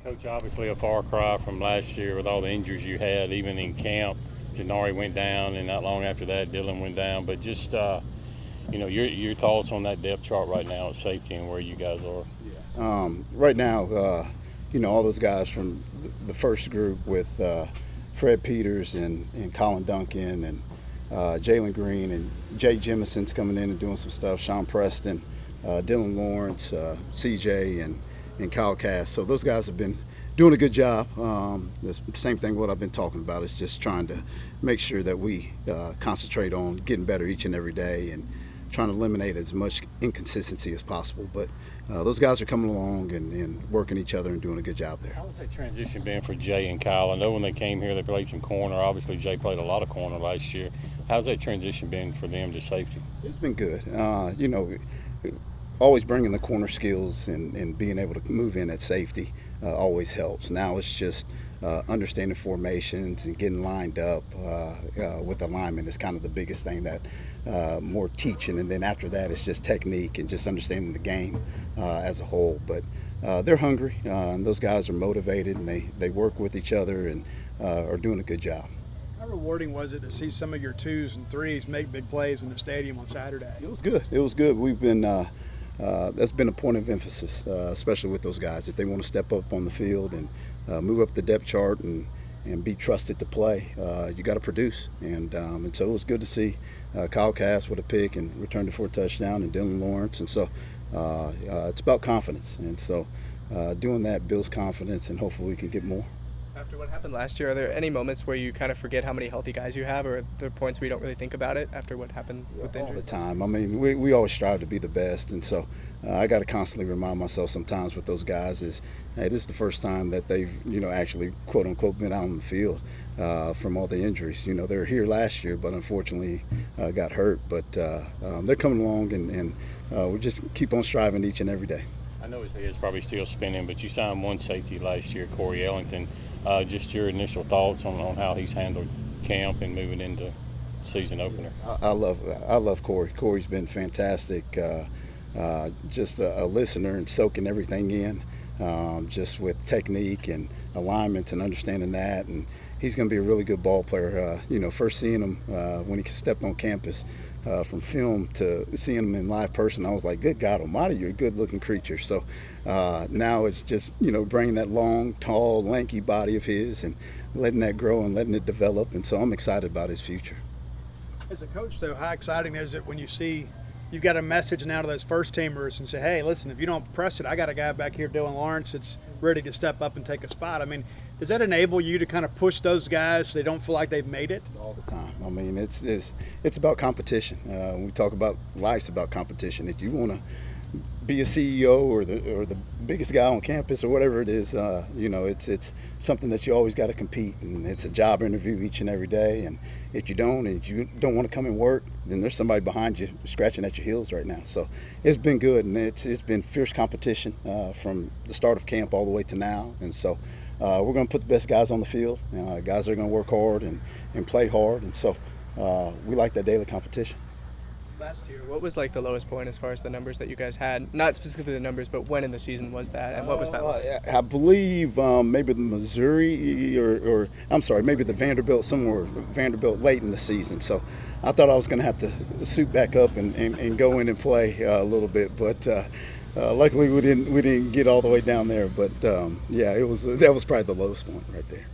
Coach, obviously a far cry from last year with all the injuries you had, even in camp. Janari went down, and not long after that, Dylan went down. But just, your thoughts on that depth chart right now at safety and where you guys are. Right now, all those guys from the first group with Fred Peters and Colin Duncan and Jalen Green and Jay Jemison's coming in and doing some stuff, Sean Preston, Dylan Lawrence, CJ, and Kyle Cass. So those guys have been doing a good job. The same thing what I've been talking about is just trying to make sure that we concentrate on getting better each and every day and trying to eliminate as much inconsistency as possible. But those guys are coming along and working each other and doing a good job there. How's that transition been for Jay and Kyle? I know when they came here, they played some corner. Obviously, Jay played a lot of corner last year. How's that transition been for them to safety? It's been good. Always bringing the corner skills and being able to move in at safety always helps. Now it's just understanding formations and getting lined up with alignment is kind of the biggest thing that more teaching, and then after that it's just technique and just understanding the game as a whole. But they're hungry and those guys are motivated and they work with each other and are doing a good job. How rewarding was it to see some of your twos and threes make big plays in the stadium on Saturday? It was good. It was good. We've been that's been a point of emphasis, especially with those guys. If they want to step up on the field and move up the depth chart and be trusted to play, you got to produce. And so it was good to see Kyle Cass with a pick and returned it for a touchdown, and Dylan Lawrence. And so it's about confidence. And so doing that builds confidence, and hopefully we can get more. After what happened last year, are there any moments where you kind of forget how many healthy guys you have, or are there points where you don't really think about it after what happened with the injuries? All the time. I mean, we always strive to be the best, and so I got to constantly remind myself sometimes with those guys is, hey, this is the first time that they've, actually, quote unquote, been out on the field from all the injuries. They were here last year, but unfortunately got hurt. But they're coming along, and we just keep on striving each and every day. I know his head's probably still spinning, but you signed one safety last year, Corey Ellington. Just your initial thoughts on how he's handled camp and moving into season opener. I love Corey. Corey's been fantastic. Just a listener and soaking everything in, just with technique and alignments and understanding that. And he's going to be a really good ball player. First seeing him when he stepped on campus from film to seeing him in live person, I was like, good God Almighty, you're a good-looking creature. So now it's just, bringing that long, tall, lanky body of his and letting that grow and letting it develop. And so I'm excited about his future. As a coach, though, how exciting is it when you see you've got a message now to those first-teamers and say, hey, listen, if you don't press it, I got a guy back here, Dylan Lawrence, that's ready to step up and take a spot. I mean, does that enable you to kind of push those guys so they don't feel like they've made it? All the time. I mean, it's about competition. When we talk about life's about competition. If you want to be a CEO or the biggest guy on campus or whatever it is, it's something that you always got to compete, and it's a job interview each and every day. And if you don't want to come and work, then there's somebody behind you scratching at your heels right now. So it's been good, and it's been fierce competition from the start of camp all the way to now. And so we're going to put the best guys on the field, guys that are going to work hard and play hard. And so we like that daily competition. Last year, what was like the lowest point as far as the numbers that you guys had? Not specifically the numbers, but when in the season was that, and what was that like? I believe maybe the Missouri or I'm sorry, maybe the Vanderbilt late in the season. So I thought I was going to have to suit back up and go in and play a little bit, but luckily we didn't get all the way down there. But that was probably the lowest point right there.